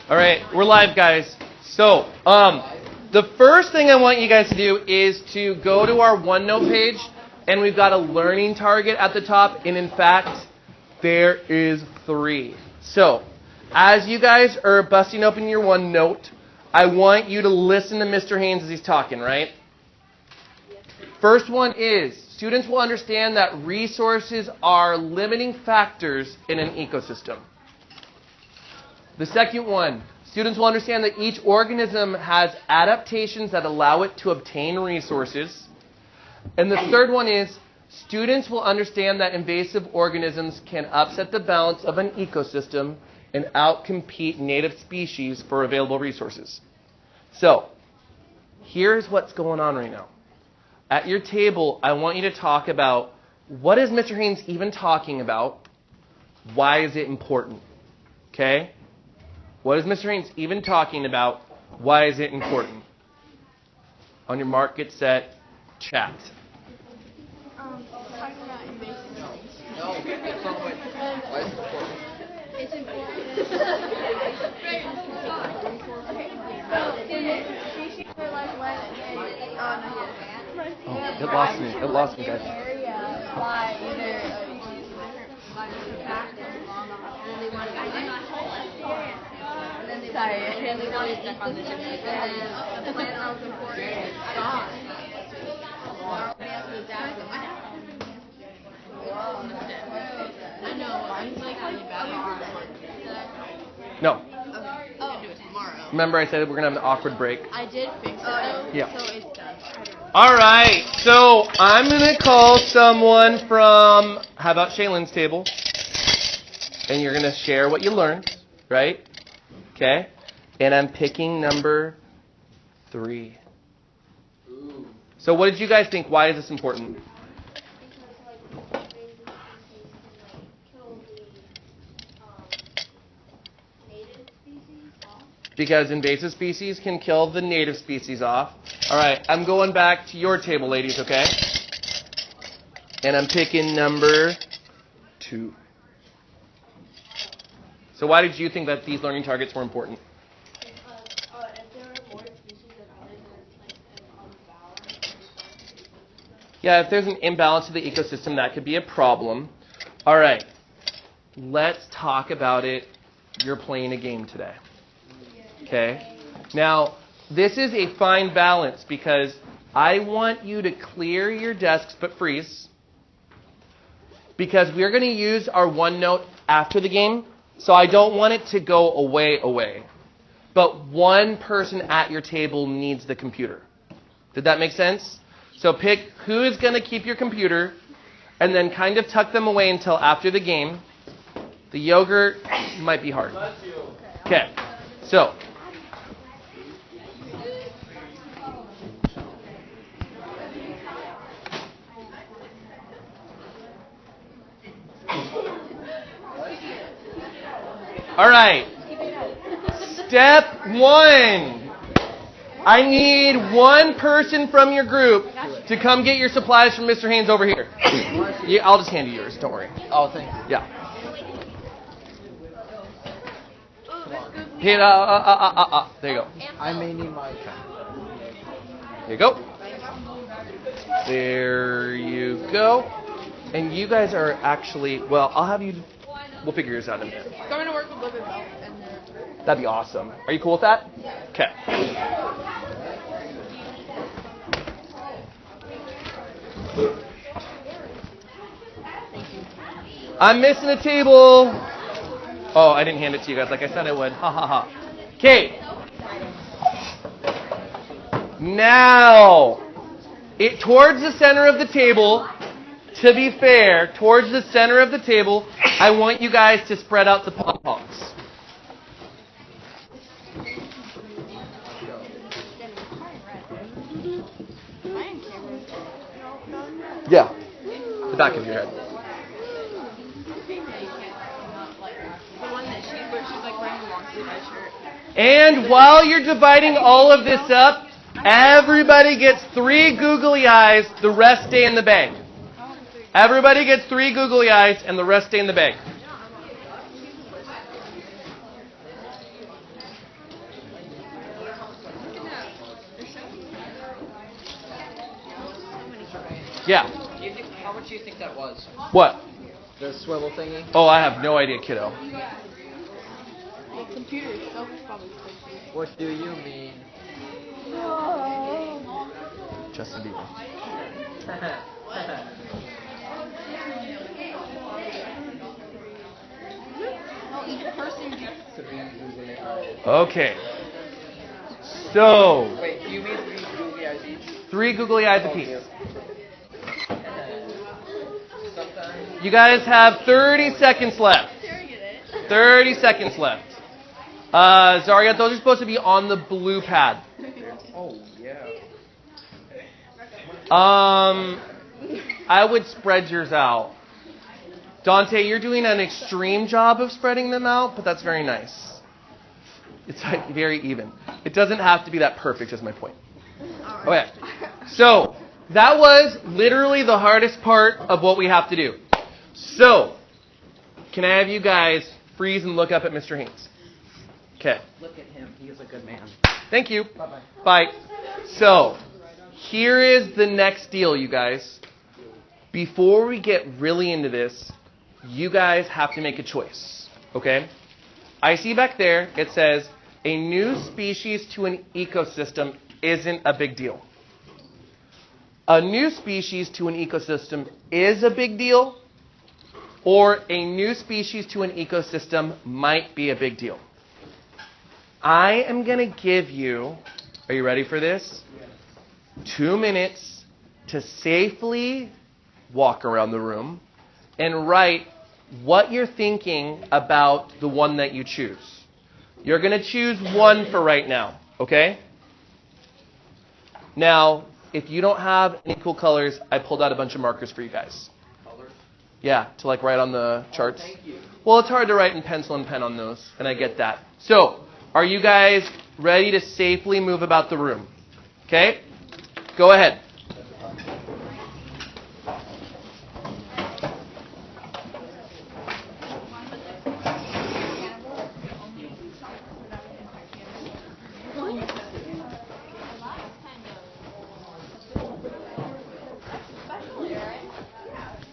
All right, we're live, guys. So, the first thing I want you guys to do is to go to our OneNote page, and we've got a learning target at the top, and in fact, there is 3. So, as you guys are busting open your OneNote, I want you to listen to Mr. Haynes as he's talking, right? First one is, students will understand that resources are limiting factors in an ecosystem. The second one, students will understand that each organism has adaptations that allow it to obtain resources. And the third one is, students will understand that invasive organisms can upset the balance of an ecosystem and outcompete native species for available resources. So, here's what's going on right now. At your table, I want you to talk about, what is Mr. Haynes even talking about? Why is it important? Okay? What is Mr. Haynes even talking about? Why is it important? On your mark, get set, chat. Talking about invasive species. No, that's not what. Why is it important? It's important. Okay, so invasive species are like when It lost me, guys. area by either different factors, and then they want to and they want to eat the food, and then the plant that was important is gone. They have to adapt. I know, I'm like really bad. No. Oh, do it tomorrow. Remember I said we're going to have an awkward break? I did fix it though, Yeah. so it's done. All right, so I'm going to call someone from, how about Shaylin's table? And you're going to share what you learned, right? Okay? And I'm picking number 3. Ooh. So what did you guys think? Why is this important? Because invasive species can kill the native species off. All right, I'm going back to your table, ladies, okay? And I'm picking number 2. So why did you think that these learning targets were important? Because if there were more species than others, and it's like an imbalance. Yeah, if there's an imbalance to the ecosystem, that could be a problem. All right, let's talk about it. You're playing a game today. Okay? Now, this is a fine balance because I want you to clear your desks but freeze, because we're going to use our OneNote after the game, so I don't want it to go away. But one person at your table needs the computer. Did that make sense? So pick who is going to keep your computer and then kind of tuck them away until after the game. The yogurt might be hard. Okay, so all right. Step 1. I need one person from your group to come get your supplies from Mr. Haynes over here. Yeah, I'll just hand you yours. Don't worry. Oh, thank you. Yeah. Here, there you go. I may need my. There you go. There you go. And you guys are actually, well, I'll have you, we'll figure yours out in a minute. I'm going to work with Living Bell. That'd be awesome. Are you cool with that? Okay. I'm missing a table. Oh, I didn't hand it to you guys like I said I would. Ha ha ha. Okay. Now, towards the center of the table, to be fair, towards the center of the table, I want you guys to spread out the pom-poms. Yeah, the back of your head. And while you're dividing all of this up, everybody gets 3 googly eyes, the rest stay in the bag. Everybody gets 3 googly eyes, and the rest stay in the bag. Yeah. How much do you think that was? What? The swivel thingy? Oh, I have no idea, kiddo. The computer itself is probably crazy. What do you mean? Justin Bieber. No, each person gets. Okay. So, Wait, do you mean 3 googly eyes each? 3 googly eyes apiece. Sometimes. You guys have 30 seconds left. 30 seconds left. Zaria, those are supposed to be on the blue pad. Oh, yeah. I would spread yours out. Dante, you're doing an extreme job of spreading them out, but that's very nice. It's like very even. It doesn't have to be that perfect, is my point. Okay. So, that was literally the hardest part of what we have to do. So, can I have you guys freeze and look up at Mr. Haynes? Okay. Look at him. He is a good man. Thank you. Bye-bye. Bye. So, here is the next deal, you guys. Before we get really into this, you guys have to make a choice. Okay? I see back there, it says, a new species to an ecosystem isn't a big deal. A new species to an ecosystem is a big deal, or a new species to an ecosystem might be a big deal. I am going to give you, are you ready for this? 2 minutes to safely walk around the room and write what you're thinking about the one that you choose. You're going to choose one for right now, okay? Now, if you don't have any cool colors, I pulled out a bunch of markers for you guys. Colors? Yeah, to like write on the charts. Thank you. Well, it's hard to write in pencil and pen on those, and I get that. So, are you guys ready to safely move about the room? Okay? Go ahead.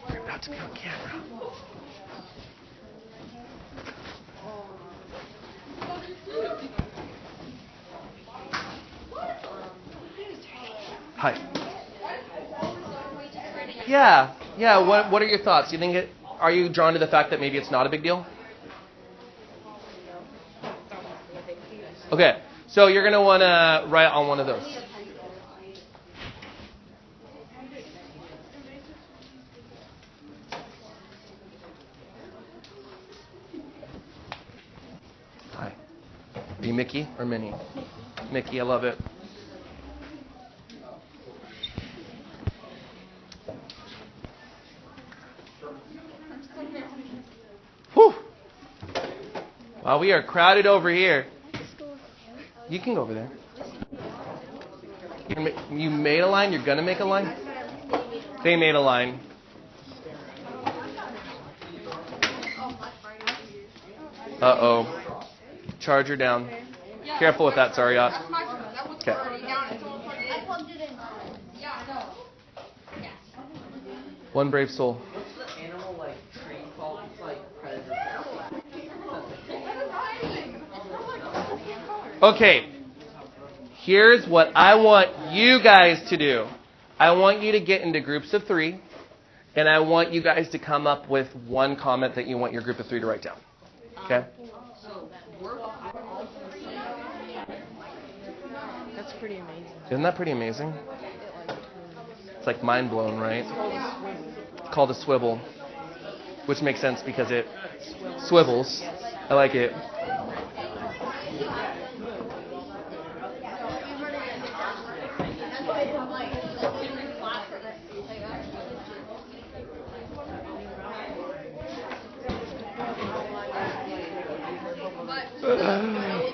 You're about to be on camera. Hi. Yeah. What are your thoughts? You think are you drawn to the fact that maybe it's not a big deal? Okay, so you're gonna want to write on one of those. Hi. Are you Mickey or Minnie? Mickey, I love it. Whew. Wow, we are crowded over here. You can go over there. You made a line? You're going to make a line? They made a line. Uh-oh. Charger down. Careful with that, Zaryat. Okay. One brave soul. What's the animal like tree called? It's like predator. Okay. Here's what I want you guys to do. I want you to get into groups of 3, and I want you guys to come up with one comment that you want your group of 3 to write down. Okay? That's pretty amazing. Isn't that pretty amazing? It's like mind blown, right? Called a swivel, which makes sense because it swivels. I like it.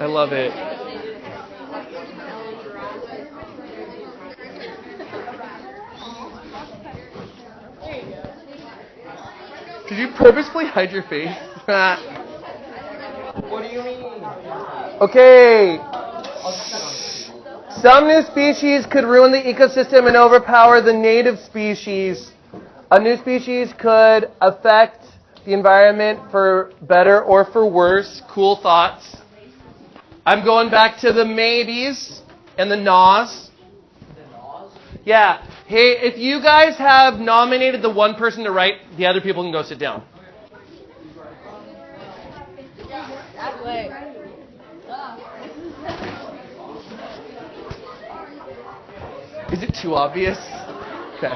I love it. Did you purposefully hide your face? What do you mean? Okay. Some new species could ruin the ecosystem and overpower the native species. A new species could affect the environment for better or for worse. Cool thoughts. I'm going back to the maybes and the no's. Yeah. Hey, if you guys have nominated the one person to write, the other people can go sit down. That way. Is it too obvious? Okay.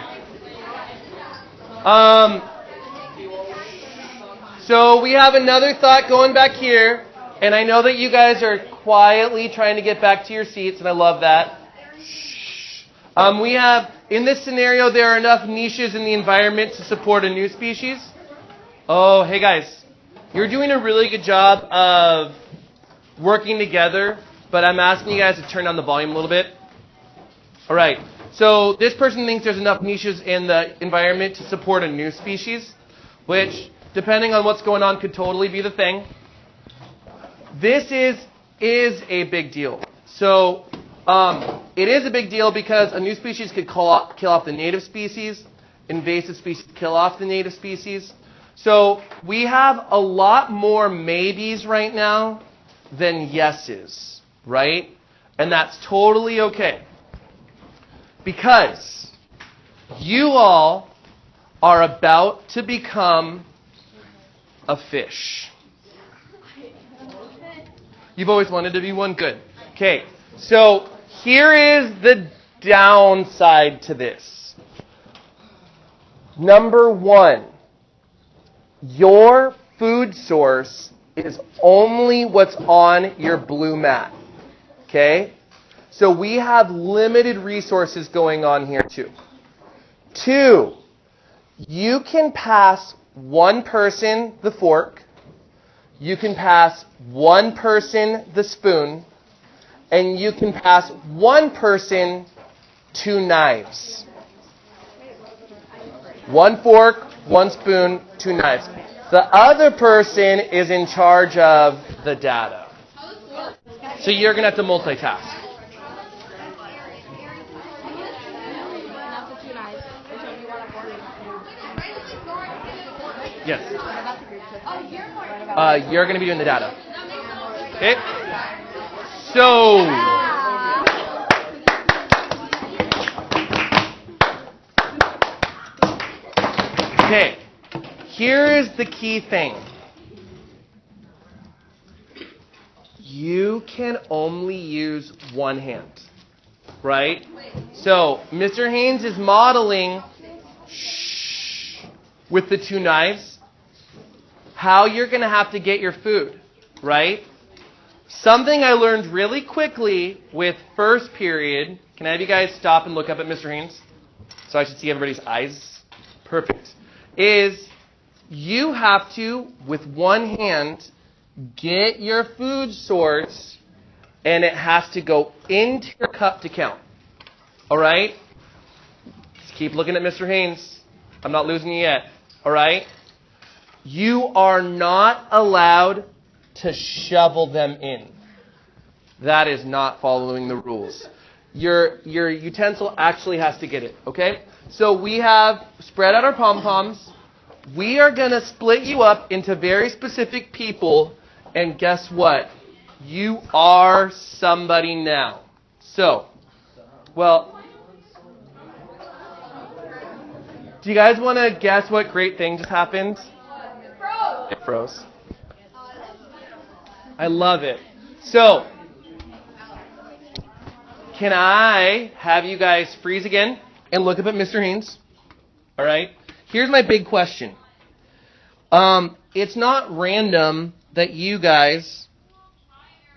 So we have another thought going back here, and I know that you guys are quietly trying to get back to your seats, and I love that. We have, in this scenario, there are enough niches in the environment to support a new species. Oh, hey guys, you're doing a really good job of working together, but I'm asking you guys to turn down the volume a little bit. All right, so this person thinks there's enough niches in the environment to support a new species, which, depending on what's going on, could totally be the thing. This is a big deal. So it is a big deal because a new species could kill off the native species, invasive species kill off the native species. So we have a lot more maybes right now than yeses, right? And that's totally okay. Because you all are about to become a fish. You've always wanted to be one? Good. Okay, so here is the downside to this. Number one, your food source is only what's on your blue mat. Okay? So we have limited resources going on here too. 2, you can pass one person the fork, you can pass one person the spoon, and you can pass one person 2 knives. 1 fork, 1 spoon, 2 knives. The other person is in charge of the data. So you're going to have to multitask. Yes. You're going to be doing the data. Okay? So, okay. Here is the key thing. You can only use one hand, right? So, Mr. Haynes is modeling with the 2 knives how you're going to have to get your food, right? Something I learned really quickly with first period, can I have you guys stop and look up at Mr. Haynes? So I should see everybody's eyes. Perfect. Is you have to, with one hand, get your food source, and it has to go into your cup to count. All right? Just keep looking at Mr. Haynes. I'm not losing you yet. All right? You are not allowed to shovel them in. That is not following the rules. Your utensil actually has to get it, okay? So we have spread out our pom-poms. We are going to split you up into very specific people, and guess what? You are somebody now. So, well, do you guys want to guess what great thing just happened? It froze. I love it. So, can I have you guys freeze again and look up at Mr. Haynes? All right. Here's my big question. It's not random that you guys...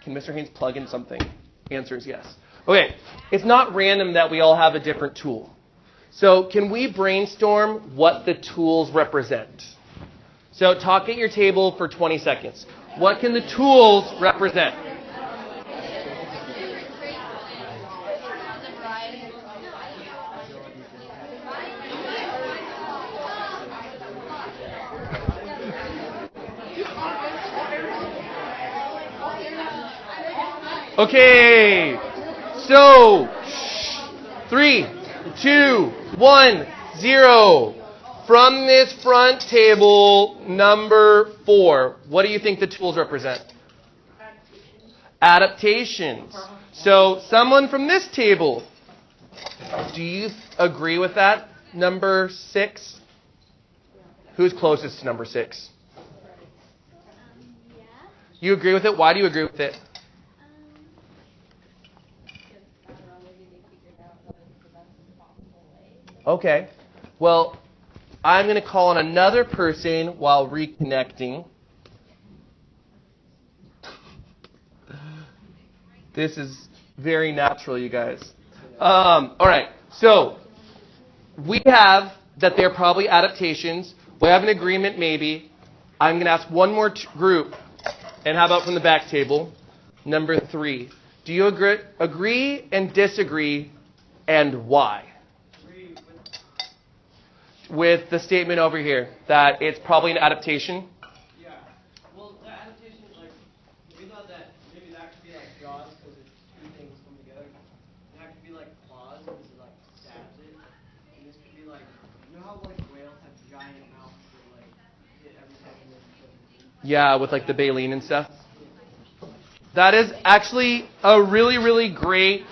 Can Mr. Haynes plug in something? Answer is yes. Okay. It's not random that we all have a different tool. So can we brainstorm what the tools represent? So talk at your table for 20 seconds. What can the tools represent? Okay. So, 3, 2, 1, 0. From this front table, number 4, what do you think the tools represent? Adaptations. So, someone from this table, do you agree with that? Number 6? Who's closest to number 6? You agree with it? Why do you agree with it? Okay. Well, I'm going to call on another person while reconnecting. This is very natural, you guys. All right. So we have that they're probably adaptations. We have an agreement, maybe. I'm going to ask one more group. And how about from the back table? Number 3. Do you agree and disagree, and why? With the statement over here that it's probably an adaptation? Yeah. Well, the adaptation is like, we thought that maybe that could be like jaws because it's two things come together. And that could be like claws because it like stabs it. And this could be like, you know how like whales have giant mouths that like hit every time they Yeah, with like the baleen and stuff. That is actually a really, really great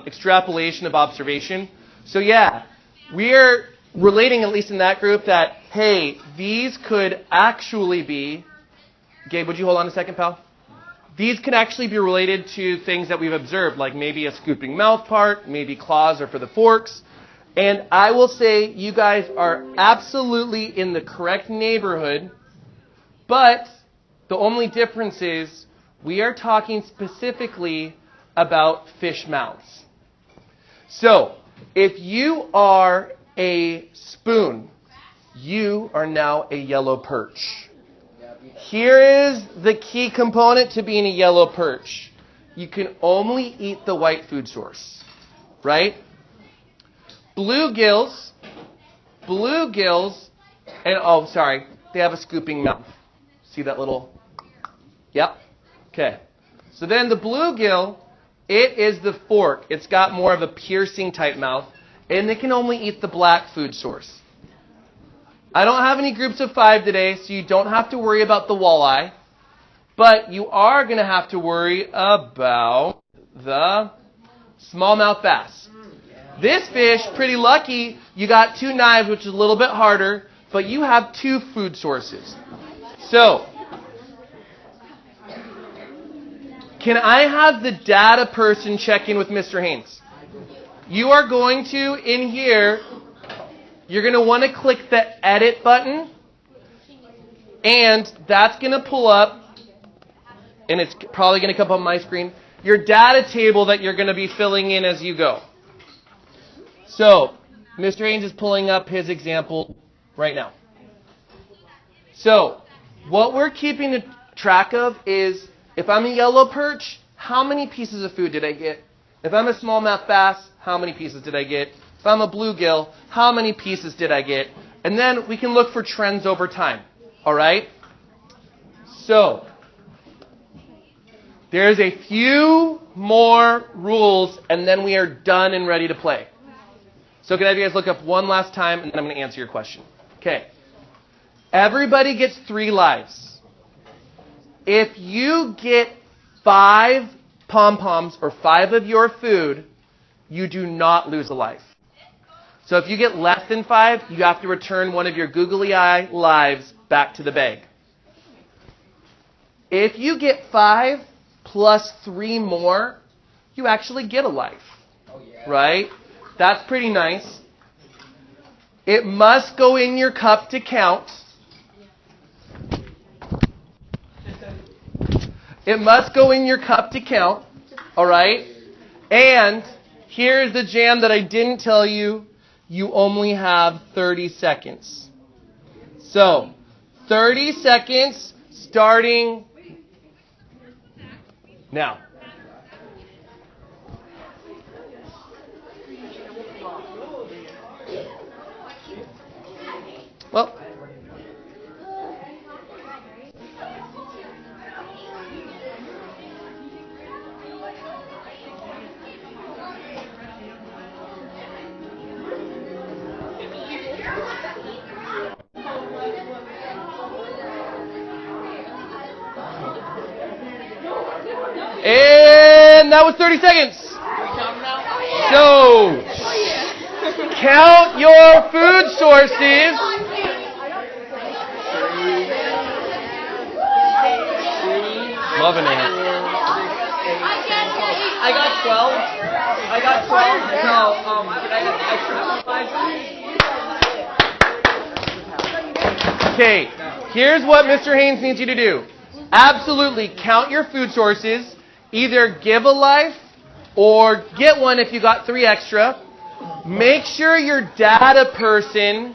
extrapolation of observation. So yeah, we're relating, at least in that group, that, hey, these could actually be, Gabe, would you hold on a second, pal? These could actually be related to things that we've observed, like maybe a scooping mouth part, maybe claws are for the forks. And I will say you guys are absolutely in the correct neighborhood, but the only difference is we are talking specifically about fish mouths. So, if you are a spoon, you are now a yellow perch. Here is the key component to being a yellow perch. You can only eat the white food source, right? Bluegills, and oh, sorry, they have a scooping mouth. See that little? Yep. Okay. So then the bluegill, it is the fork. It's got more of a piercing type mouth. And they can only eat the black food source. I don't have any groups of 5 today, so you don't have to worry about the walleye. But you are going to have to worry about the smallmouth bass. This fish, pretty lucky, you got 2 knives, which is a little bit harder, but you have 2 food sources. So, can I have the data person check in with Mr. Haynes? You are going to, in here, you're going to want to click the edit button, and that's going to pull up, and it's probably going to come up on my screen, your data table that you're going to be filling in as you go. So, Mr. Haynes is pulling up his example right now. So, what we're keeping track of is, if I'm a yellow perch, how many pieces of food did I get? If I'm a smallmouth bass, how many pieces did I get? If I'm a bluegill, how many pieces did I get? And then we can look for trends over time. All right? So, there's a few more rules, and then we are done and ready to play. So can I have you guys look up one last time, and then I'm going to answer your question. Okay. Everybody gets 3 lives. If you get 5 pom-poms or 5 of your food, you do not lose a life. So if you get less than 5, you have to return one of your googly eye lives back to the bag. If you get 5 plus 3 more, you actually get a life. Right? That's pretty nice. It must go in your cup to count. It must go in your cup to count. All right? And here's the jam that I didn't tell you. You only have 30 seconds. So, 30 seconds starting now. Well, was 30 seconds. So, count your food sources. Loving it. I got 12. I got 12. So, can I have extra 5? Okay, here's what Mr. Haynes needs you to do. Absolutely count your food sources. Either give a life or get one if you got 3 extra. Make sure your data person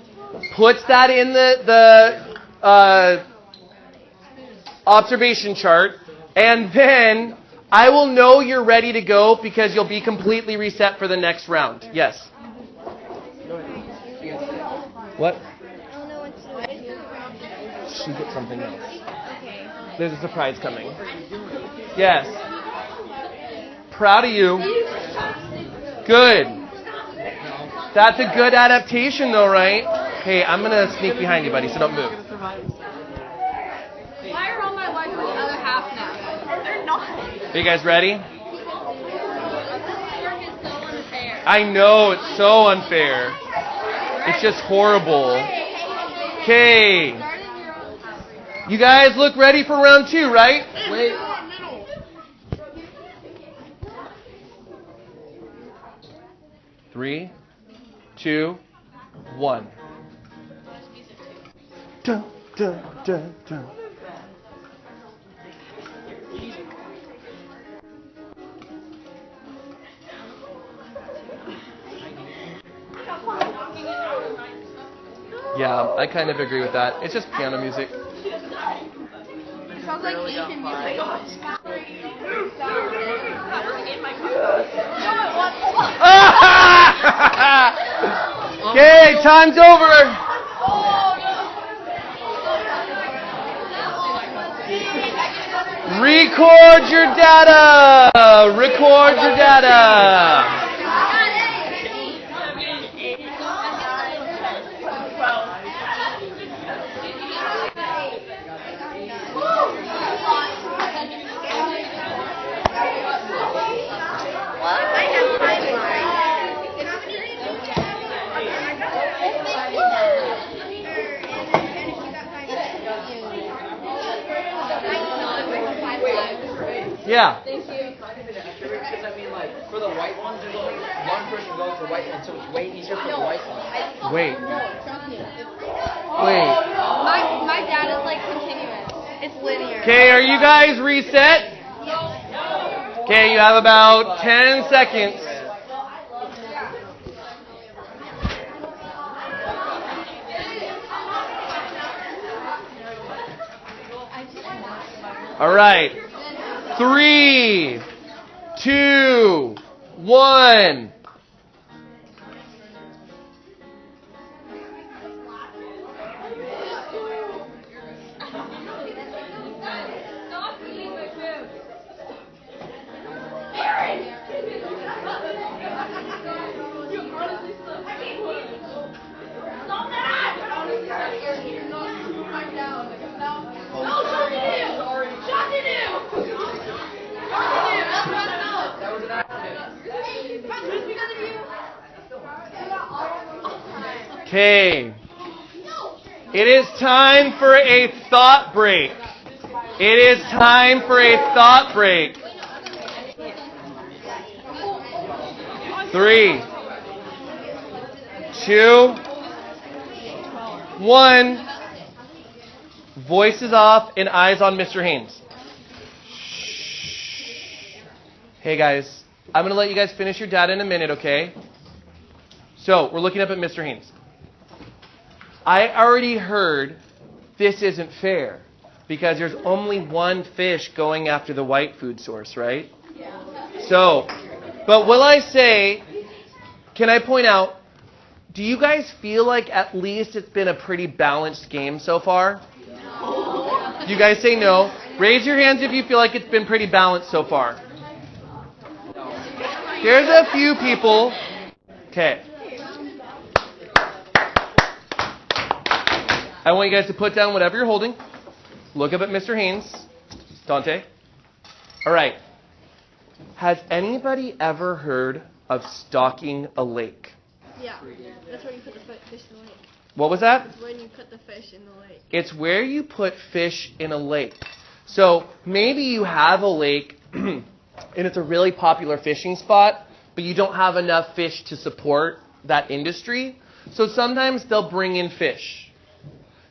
puts that in the observation chart. And then I will know you're ready to go because you'll be completely reset for the next round. Yes? What? She get something else. There's a surprise coming. Yes. Proud of you. Good. That's a good adaptation though, right? Hey, I'm going to sneak behind you, buddy, so don't move. Why are all my wives with the other half now? They're not. Are you guys ready? This work is so unfair. I know, it's so unfair. It's just horrible. Okay. You guys look ready for round 2, right? Wait. 3, 2, 1. Dun, dun, dun, dun. Yeah, I kind of agree with that. It's just piano music. It sounds like Asian music. Okay, time's over. Record your data. Record your data. Yeah. Because I mean, like, for the white ones, there's only one person going for white ones, so it's way easier for the white ones. Wait. Wait. My dad is like continuous. It's linear. Okay, are you guys reset? Okay, you have about 10 seconds. All right. 3, 2, 1. Okay. It is time for a thought break. It is time for a thought break. 3, 2, 1. Voices off and eyes on Mr. Haynes. Hey guys, I'm going to let you guys finish your data in a minute, okay? So, we're looking up at Mr. Haynes. I already heard this isn't fair because there's only one fish going after the white food source, right? Yeah. So, but will I say, can I point out, do you guys feel like at least it's been a pretty balanced game so far? No. You guys say no. Raise your hands if you feel like it's been pretty balanced so far. Here's a few people. Okay. I want you guys to put down whatever you're holding. Look up at Mr. Haynes. Dante. All right. Has anybody ever heard of stocking a lake? Yeah, that's where you put the fish in the lake. What was that? That's when you put the fish in the lake. It's where you put fish in a lake. So maybe you have a lake and it's a really popular fishing spot, but you don't have enough fish to support that industry. So sometimes they'll bring in fish.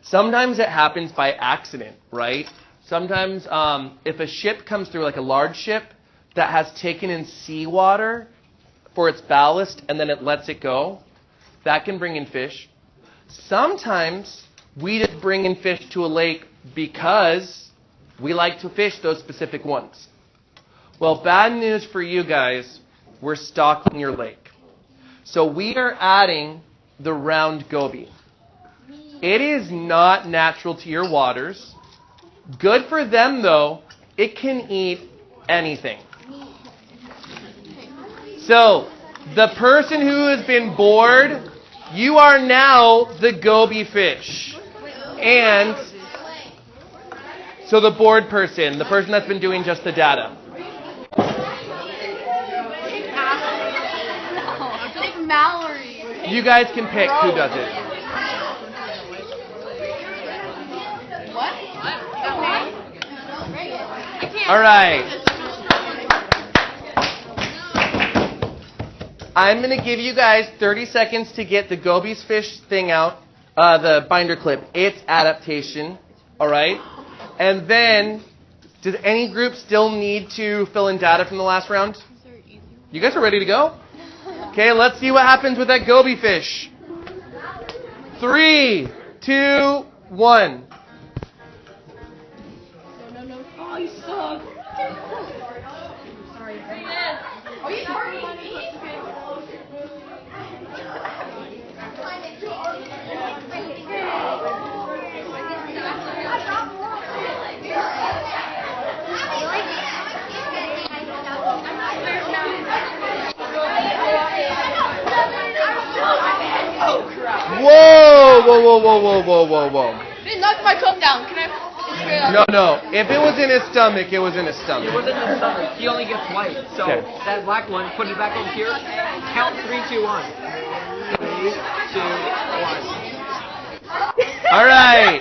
Sometimes it happens by accident, right? Sometimes if a ship comes through, like a large ship that has taken in seawater for its ballast and then it lets it go, that can bring in fish. Sometimes we just bring in fish to a lake because we like to fish those specific ones. Well, bad news for you guys, we're stocking your lake. So we are adding the round goby. It is not natural to your waters. Good for them, though. It can eat anything. So, the person who has been bored, you are now the goby fish. And so the bored person, the person that's been doing just the data. Pick Mallory. You guys can pick who does it. What? All right. I'm going to give you guys 30 seconds to get the Goby's fish thing out, the binder clip. It's adaptation. All right? And then, does any group still need to fill in data from the last round? You guys are ready to go? Okay, let's see what happens with that Goby fish. 3, 2, 1. No. Oh, you suck. Sorry. Are you sorry? Whoa. They knocked my cup down. Can I? No. If it was in his stomach, it was in his stomach. It wasn't his stomach. He only gets white. So Okay. that black one, put it back over here. Count 3, 2, 1. 3, 2, 1. All right.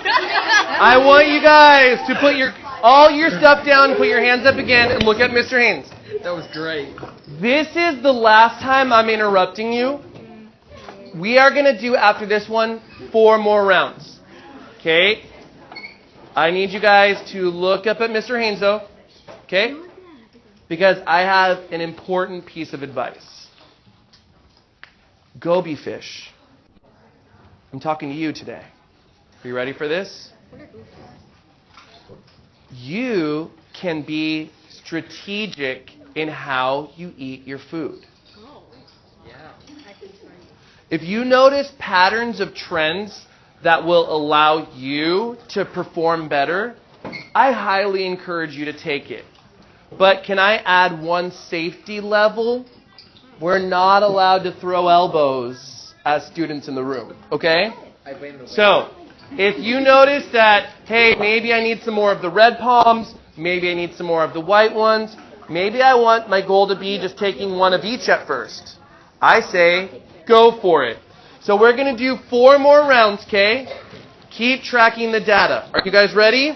I want you guys to put all your stuff down, put your hands up again, and look at Mr. Haynes. That was great. This is the last time I'm interrupting you. We are going to do, after this one, 4 more rounds. Okay? I need you guys to look up at Mr. Haynes, though. Okay? Because I have an important piece of advice. Goby fish. I'm talking to you today. Are you ready for this? You can be strategic in how you eat your food. If you notice patterns of trends that will allow you to perform better, I highly encourage you to take it. But can I add one safety level? We're not allowed to throw elbows as students in the room, okay? So, if you notice that, hey, maybe I need some more of the red palms, maybe I need some more of the white ones, maybe I want my goal to be just taking one of each at first, I say, go for it. So we're going to do 4 more rounds, okay? Keep tracking the data. Are you guys ready?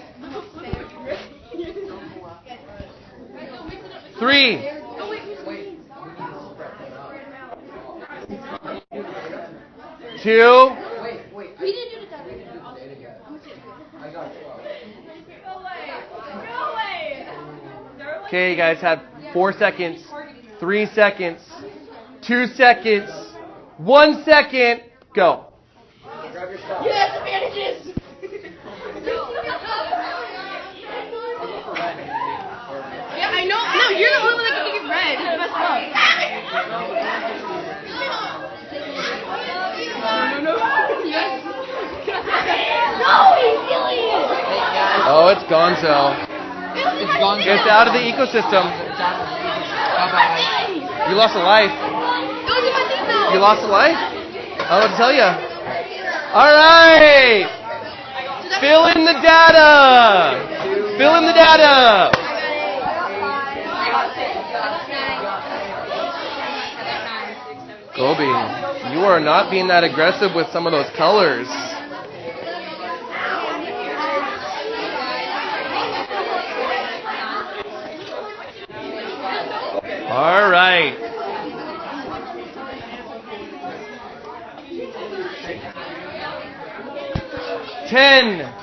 3. 2. We didn't do the data. Okay, you guys have 4 seconds, 3 seconds, 2 seconds, 1 second, go. You have advantages. Yeah, I know. No, you're the only one that can get red. It's messed up. No. Yes. No, he's killing it. Oh, it's gonzo. It's gone. It's out of the ecosystem. Bye-bye. You lost a life. You lost a life? I don't know what to tell you. All right. Fill in the data. Fill in the data. Gobi, you are not being that aggressive with some of those colors. All right. Ten,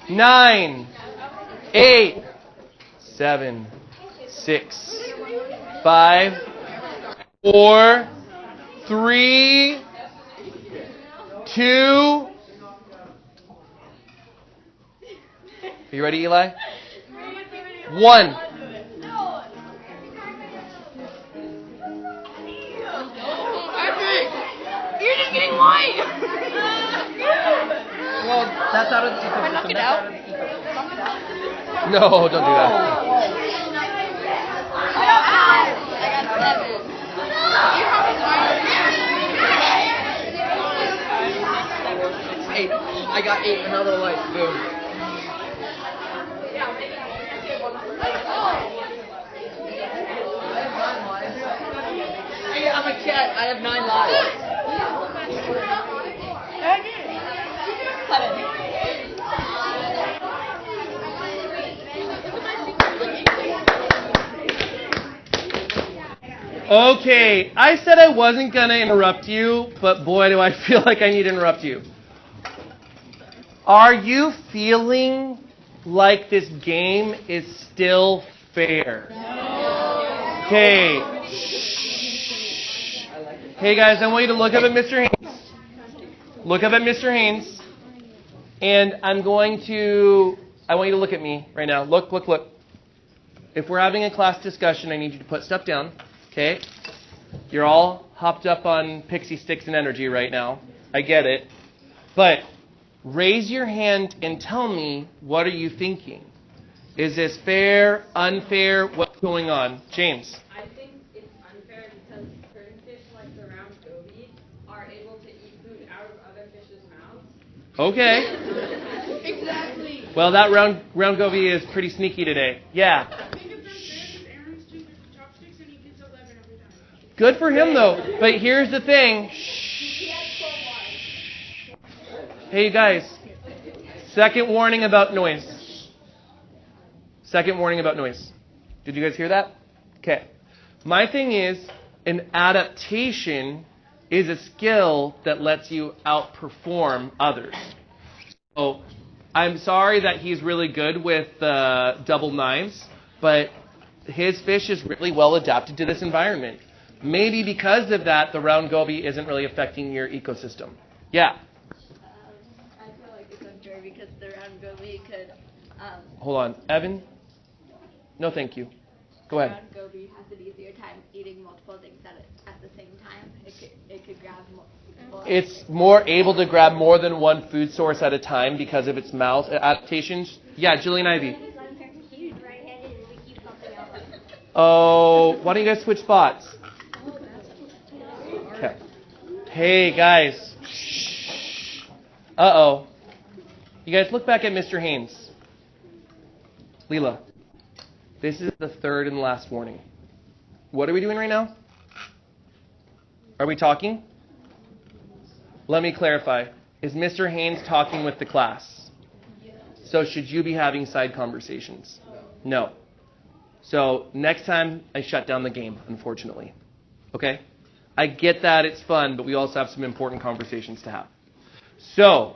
9, 8, 7, 6, 5, 4, 3, 2. Are you ready, Eli? 1. You're just getting white. Well, that's out of the ecosystem. Knock it out. No, don't do that. I got 7. You have 8. I got 8. Another light. Boom. Hey, I'm a cat. I have 9 lives. 7. Okay, I said I wasn't going to interrupt you, but boy, do I feel like I need to interrupt you. Are you feeling like this game is still fair? Okay. Hey guys, I want you to look up at Mr. Haynes. Look up at Mr. Haynes. And I want you to look at me right now. Look. If we're having a class discussion, I need you to put stuff down. Okay? You're all hopped up on pixie sticks and energy right now. I get it. But raise your hand and tell me, what are you thinking? Is this fair, unfair? What's going on? James. I think it's unfair because certain fish like the round goby are able to eat food out of other fish's mouths. Okay. Exactly. Well, that round goby is pretty sneaky today. Yeah. I think it's unfair because Aaron's too good with chopsticks and he gets 11 every time. Good for him, though. But here's the thing. Hey, guys. Second warning about noise. Second warning about noise. Did you guys hear that? Okay. My thing is, an adaptation is a skill that lets you outperform others. So I'm sorry that he's really good with double knives, but his fish is really well adapted to this environment. Maybe because of that, the round goby isn't really affecting your ecosystem. Yeah. I feel like it's unfair because the round goby could. Hold on. Evan? No, thank you. Go ahead. Round goby has an easier time eating multiple things at the same time. It could grab multiple. It's more able to grab more than one food source at a time because of its mouth adaptations. Yeah, Jillian Ivy. Oh, why don't you guys switch spots? Okay. Hey, guys. Shh. Uh-oh. You guys look back at Mr. Haynes. Leela, this is the third and last warning. What are we doing right now? Are we talking? Let me clarify. Is Mr. Haynes talking with the class? So should you be having side conversations? No. So next time, I shut down the game, unfortunately. Okay? I get that it's fun, but we also have some important conversations to have. So,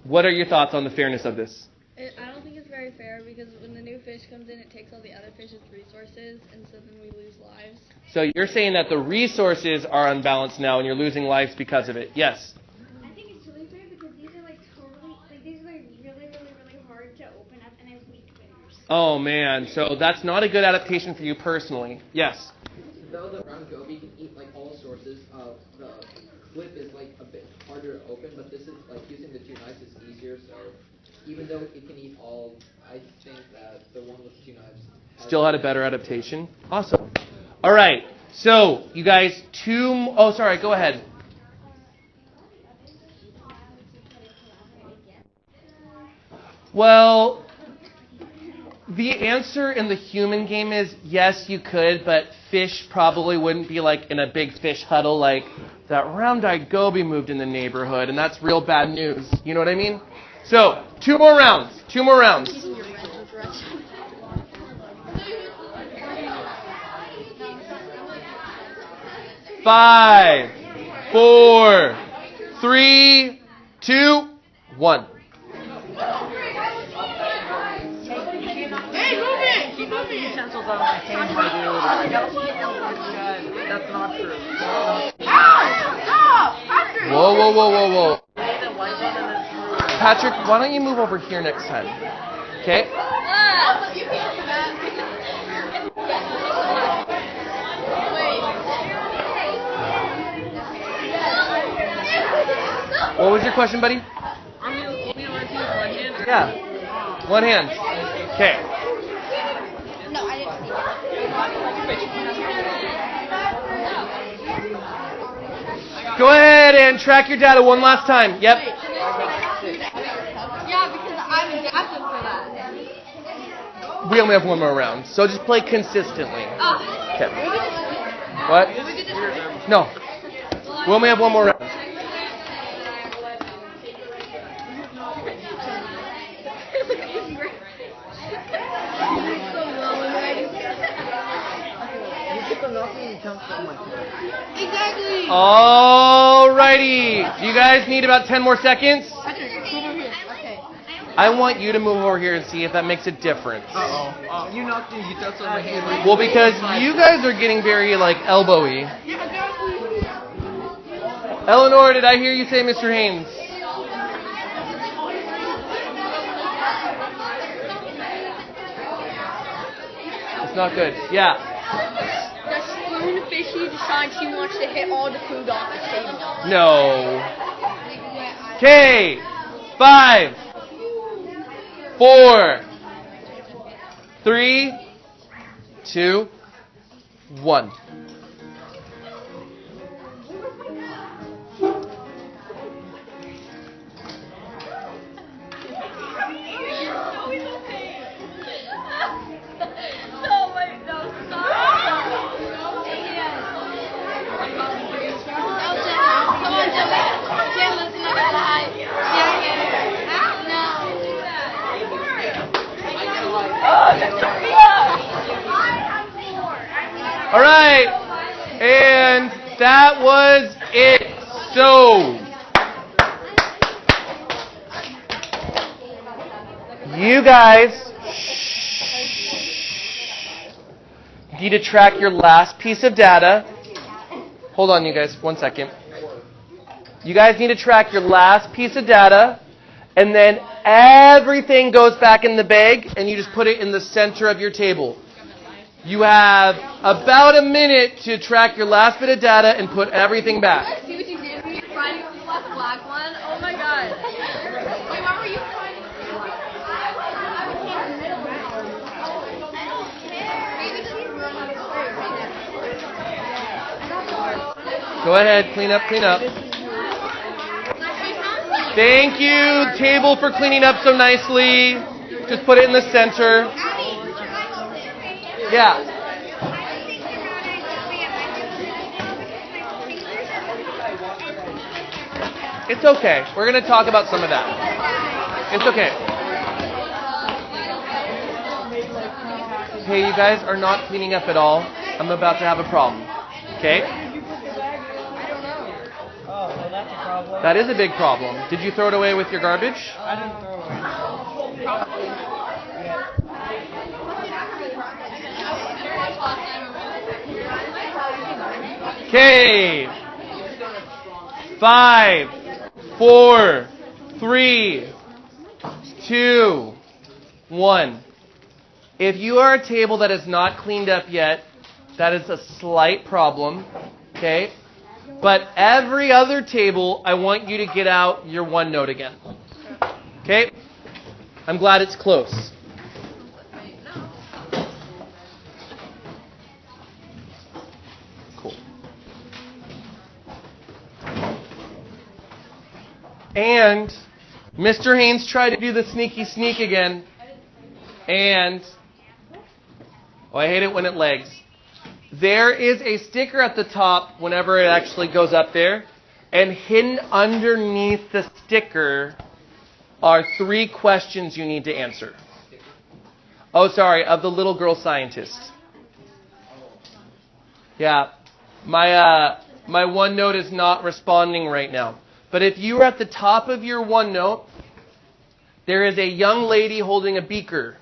what are your thoughts on the fairness of this? I don't think it's very fair because when the new fish comes in, it takes all the other fish's resources, and so then we lose lives. So you're saying that the resources are unbalanced now and you're losing lives because of it. Yes? I think it's really fair because these are really hard to open up and I have weak fingers. Oh, man. So that's not a good adaptation for you personally. Yes? Though the round goby can eat like all sources, the clip is like a bit harder to open, but this is like using the 2 knives is easier, so even though it can eat all, I think that the one with 2 knives Still had a better adaptation. Awesome. All right. So, you guys, oh, sorry. Go ahead. Well, The answer in the human game is yes, you could, but fish probably wouldn't be like in a big fish huddle like that round-eyed goby moved in the neighborhood, and that's real bad news. You know what I mean? So, 2 more rounds. 2 more rounds. Five, 4, 3, 2, 1. Utensils out of my hand, my dude. That's not true. Whoa, whoa, whoa, whoa, whoa. Patrick, why don't you move over here next time? Okay? What was your question, buddy? Yeah. One hand. Okay. No, I didn't see it. Go ahead and track your data one last time. Yep. Yeah, because I'm adapted for that. We only have one more round, so just play consistently. Okay. What? No. We only have one more round. Exactly. Alrighty. Do you guys need about 10 more seconds? Okay. I want you to move over here and see if that makes a difference. Uh-oh. You knocked the utensils out of my hand. Well, because you guys are getting very, like, elbowy. Eleanor, did I hear you say Mr. Haynes? It's not good. Yeah. The spoon fishy decides she wants to hit all the food off the table. No. Okay. 5, 4, 3, 2, 1. All right, and that was it. So, you guys need to track your last piece of data. Hold on, you guys, 1 second. You guys need to track your last piece of data, and then everything goes back in the bag, and you just put it in the center of your table. You have about a minute to track your last bit of data and put everything back. See what you did when you were finding the last black one? Oh my god. Wait, what were you finding? Go ahead, clean up, clean up. Thank you, table, for cleaning up so nicely. Just put it in the center. Yeah. It's okay. We're going to talk about some of that. It's okay. Hey, you guys are not cleaning up at all. I'm about to have a problem. Okay? Oh, well, that's a problem. That is a big problem. Did you throw it away with your garbage? I didn't throw it. Okay. 5, 4, 3, 2, 1. If you are a table that is not cleaned up yet, that is a slight problem. Okay? But every other table, I want you to get out your OneNote again. Okay? I'm glad it's close. Cool. And Mr. Haynes tried to do the sneaky sneak again. And Oh, I hate it when it lags. There is a sticker at the top whenever it actually goes up there. And hidden underneath the sticker are 3 questions you need to answer. Oh, sorry, of the little girl scientist. Yeah, my OneNote is not responding right now. But if you are at the top of your OneNote, there is a young lady holding a beaker.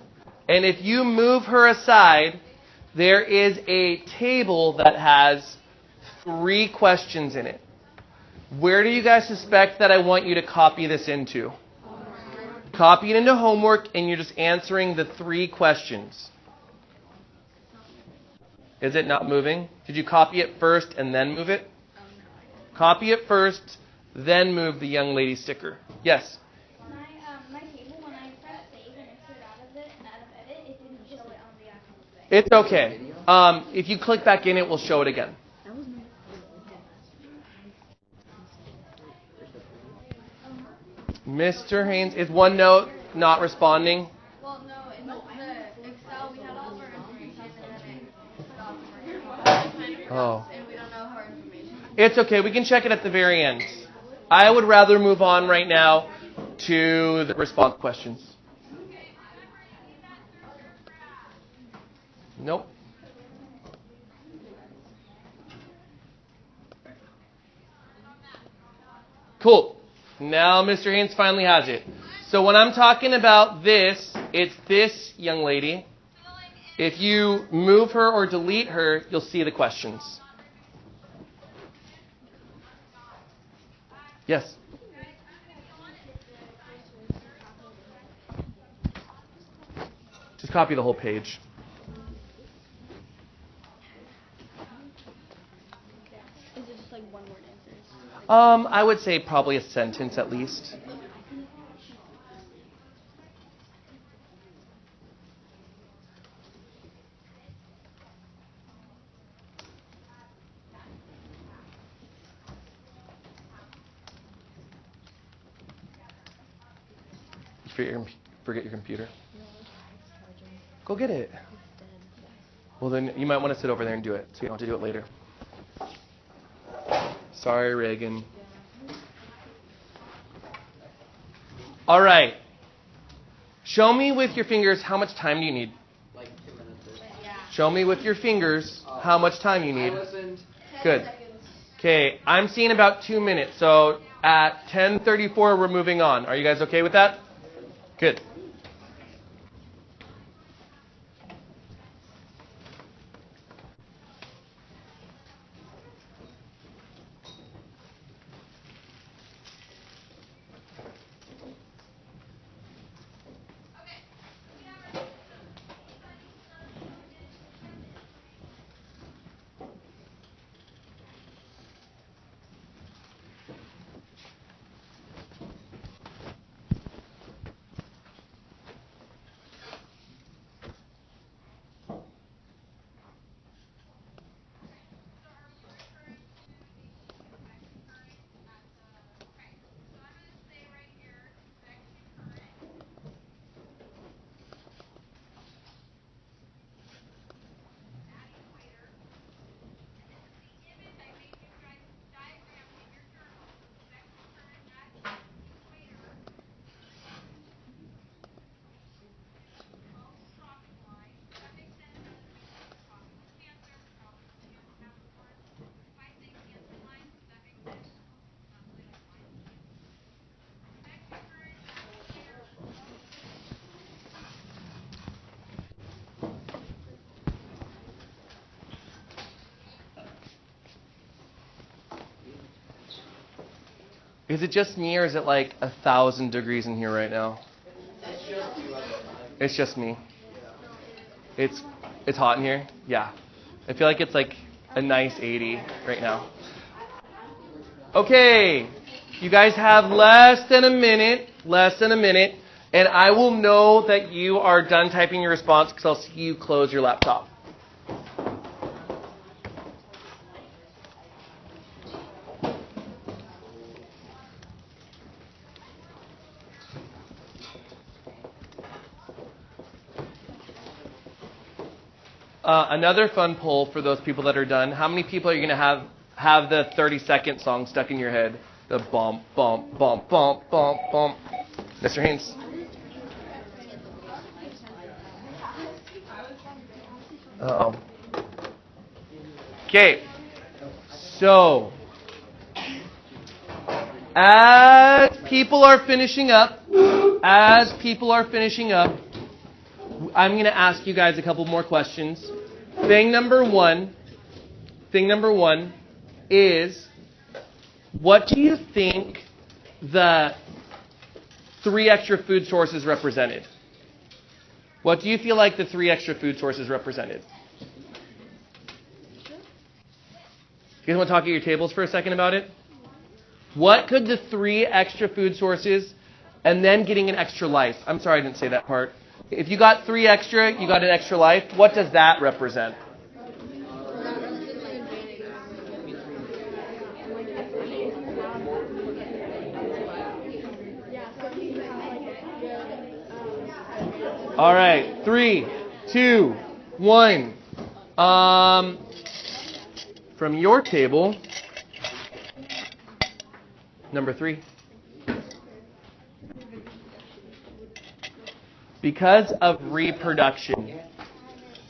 And if you move her aside, there is a table that has 3 questions in it. Where do you guys suspect that I want you to copy this into? Copy it into homework, and you're just answering the 3 questions. Is it not moving? Did you copy it first and then move it? Copy it first, then move the young lady sticker. Yes? My table, when I pressed save and exit out of edit, it didn't show it on the actual thing. It's okay. If you click back in, it will show it again. Mr. Haynes, is OneNote not responding? Well, no, in the Excel we had all of our information and then it stopped working. Oh. And we don't know our information. It's okay. We can check it at the very end. I would rather move on right now to the response questions. Nope. Cool. Now Mr. Haynes finally has it. So when I'm talking about this, it's this young lady. If you move her or delete her, you'll see the questions. Yes? Just copy the whole page. Is it just like one word answers? I would say probably a sentence at least. Forget your computer. Go get it. Well, then you might want to sit over there and do it, so you don't have to do it later. Sorry, Reagan. All right. Show me with your fingers how much time do you need. Like 2 minutes. Show me with your fingers how much time you I need. listened. Good. Okay, I'm seeing about 2 minutes. So at 10:34, we're moving on. Are you guys okay with that? Good. Is it just me, or is it like 1,000 degrees in here right now? It's just me. It's hot in here? Yeah. I feel like it's like a nice 80 right now. Okay. You guys have less than a minute, and I will know that you are done typing your response because I'll see you close your laptop. another fun poll for those people that are done. How many people are you going to have the 30-second song stuck in your head? The bump, bump, bump, bump, bump, bump. Mr. Haynes. Uh-oh. Okay. So, as people are finishing up, I'm going to ask you guys a couple more questions. Thing number one is, what do you think the 3 extra food sources represented? What do you feel like the 3 extra food sources represented? You guys want to talk at your tables for a second about it? What could the 3 extra food sources and then getting an extra life? I'm sorry I didn't say that part. If you got 3 extra, you got an extra life. What does that represent? All right, 3, 2, 1. From your table, number 3. Because of reproduction.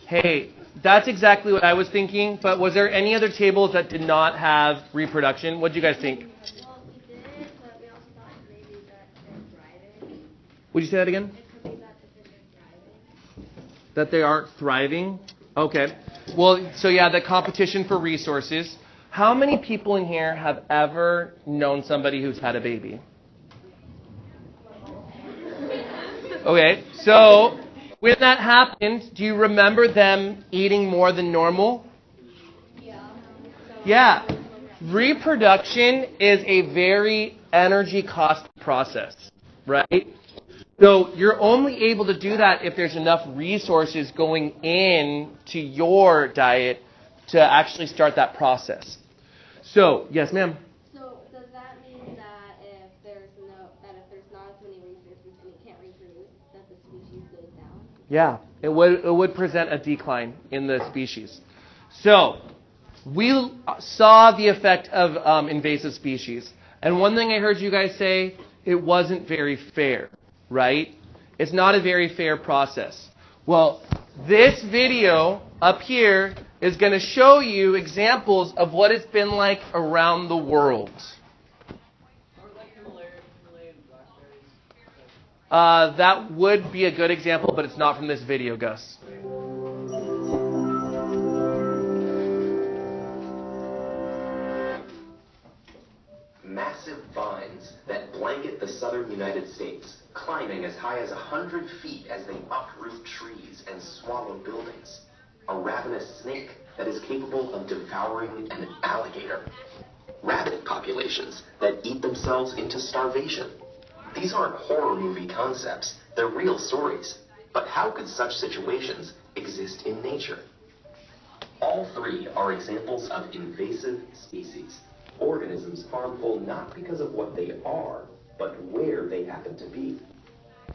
Hey, that's exactly what I was thinking, but was there any other tables that did not have reproduction? What do you guys think? Well, we did, but we also thought maybe that they're thriving. Would you say that again? It could be that they're thriving. That they aren't thriving? Okay. Well, so yeah, the competition for resources. How many people in here have ever known somebody who's had a baby? Okay, so when that happened, do you remember them eating more than normal? Yeah. Reproduction is a very energy cost process, right? So you're only able to do that if there's enough resources going in to your diet to actually start that process. So, yes, ma'am. So does that mean that if there's not as many resources and it can't reproduce, that the species goes down? Yeah, it would present a decline in the species. So, we saw the effect of invasive species. And one thing I heard you guys say, it wasn't very fair, right? It's not a very fair process. Well, this video up here is going to show you examples of what it's been like around the world. Or like Himalayan blackberries. That would be a good example, but it's not from this video, Gus. Massive vines that blanket the southern United States, climbing as high as 100 feet as they uproot trees and swallow buildings. A ravenous snake that is capable of devouring an alligator. Rabbit populations that eat themselves into starvation. These aren't horror movie concepts, they're real stories. But how could such situations exist in nature? All 3 are examples of invasive species. Organisms harmful not because of what they are, but where they happen to be.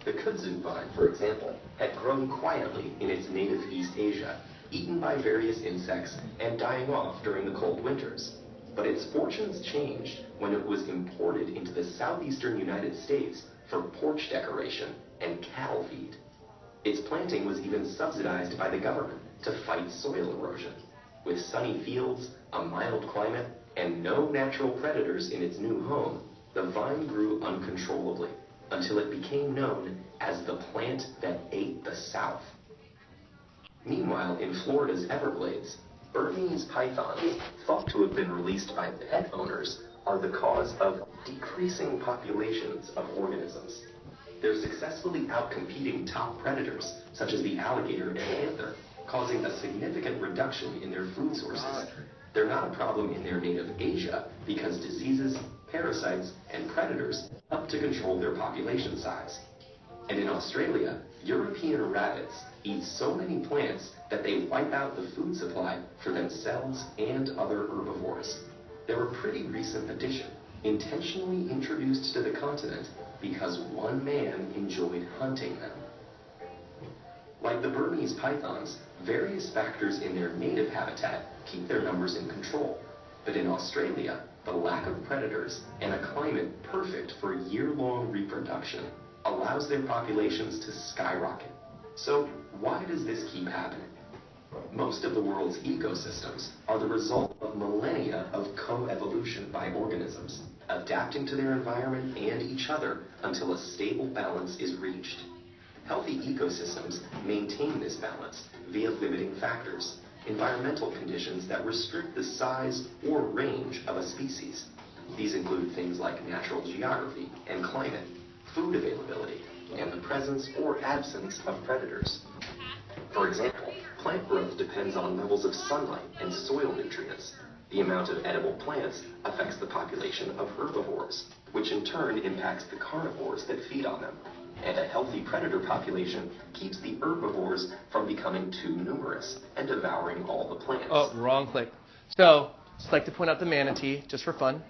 The kudzu vine, for example, had grown quietly in its native East Asia, eaten by various insects and dying off during the cold winters. But its fortunes changed when it was imported into the southeastern United States for porch decoration and cattle feed. Its planting was even subsidized by the government to fight soil erosion. With sunny fields, a mild climate, and no natural predators in its new home, the vine grew uncontrollably until it became known as the plant that ate the South. Meanwhile, in Florida's Everglades, Burmese pythons, thought to have been released by pet owners, are the cause of decreasing populations of organisms. They're successfully outcompeting top predators, such as the alligator and panther, causing a significant reduction in their food sources. They're not a problem in their native Asia because diseases, parasites, and predators help to control their population size. And in Australia, European rabbits eat so many plants that they wipe out the food supply for themselves and other herbivores. They're a pretty recent addition, intentionally introduced to the continent because one man enjoyed hunting them. Like the Burmese pythons, Various factors in their native habitat keep their numbers in control. But in Australia, the lack of predators and a climate perfect for year-long reproduction allows their populations to skyrocket. So why does this keep happening? Most of the world's ecosystems are the result of millennia of coevolution by organisms, adapting to their environment and each other until a stable balance is reached. Healthy ecosystems maintain this balance via limiting factors, environmental conditions that restrict the size or range of a species. These include things like natural geography and climate, food availability, and the presence or absence of predators. For example, plant growth depends on levels of sunlight and soil nutrients. The amount of edible plants affects the population of herbivores, which in turn impacts the carnivores that feed on them. And a healthy predator population keeps the herbivores from becoming too numerous and devouring all the plants. Oh, wrong click. So, just like to point out the manatee, just for fun.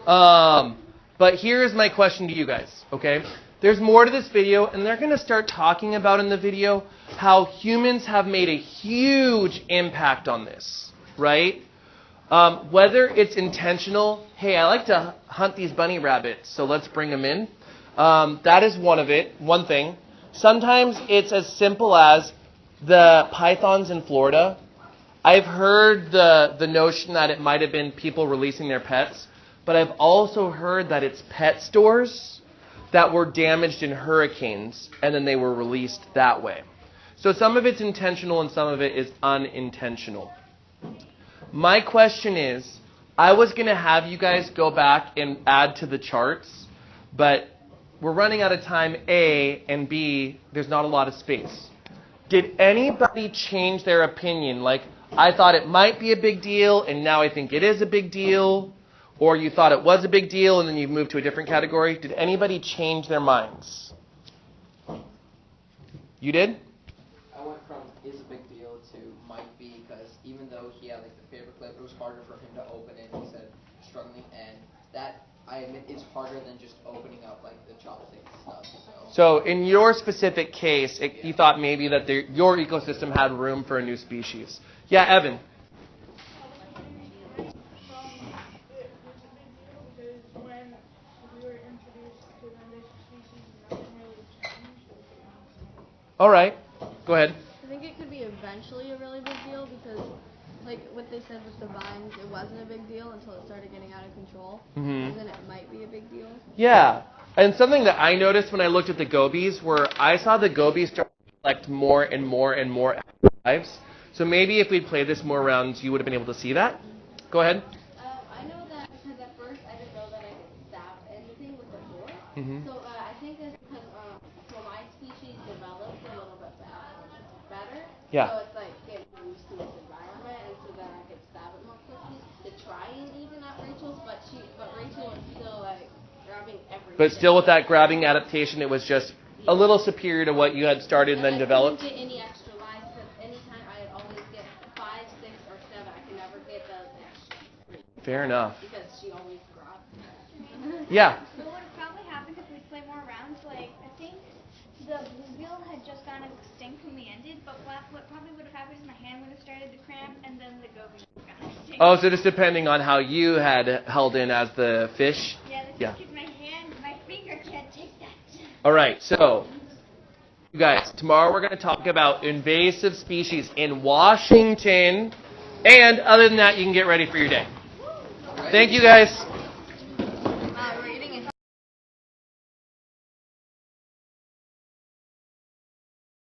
But here is my question to you guys, okay? There's more to this video, and they're going to start talking about in the video how humans have made a huge impact on this, right? Whether it's intentional, hey, I like to hunt these bunny rabbits, so let's bring them in. That is one thing. Sometimes it's as simple as the pythons in Florida. I've heard the notion that it might have been people releasing their pets, but I've also heard that it's pet stores that were damaged in hurricanes, and then they were released that way. So some of it's intentional and some of it is unintentional. My question is, I was going to have you guys go back and add to the charts, but we're running out of time, A, and B, there's not a lot of space. Did anybody change their opinion? Like, I thought it might be a big deal, and now I think it is a big deal. Or you thought it was a big deal, and then you moved to a different category. Did anybody change their minds? You did? I went from is a big deal to might be, because even though he had like the paperclip, it was harder for him to open it. He said struggling, and that I admit is harder than just opening up like the chopstick stuff. So in your specific case, you thought maybe that your ecosystem had room for a new species. Yeah, Evan. All right, go ahead. I think it could be eventually a really big deal because, like what they said with the vines, it wasn't a big deal until it started getting out of control. And then it might be a big deal. Yeah, and something that I noticed when I looked at the gobies, where I saw the gobies start to collect more and more and more lives. So maybe if we'd played this more rounds, you would have been able to see that. Go ahead. I know that because at first I didn't know that I could stab anything with the fork. So I think it's because my species developed a little bit better. Yeah. So it's like getting used to this environment, and so then I could stab it more quickly. They're trying even at Rachel's, but Rachel was still like grabbing everything. But still with that grabbing adaptation, it was just a little superior to what you had started and then developed. I couldn't get any extra lives because anytime I'd always get 5, 6, or 7. I could never get the extra 3. Fair enough. Because she always grabbed. Yeah. What would have probably happened if we played more rounds, like, I think the bluegill had just gone extinct when we ended, but what probably would have happened is my hand would have started to cramp, and then the goby would have gone extinct. Oh, so just depending on how you had held in as the fish. Yeah, because my finger can't take that. All right, so you guys, tomorrow we're going to talk about invasive species in Washington, and other than that, you can get ready for your day. Thank you, guys.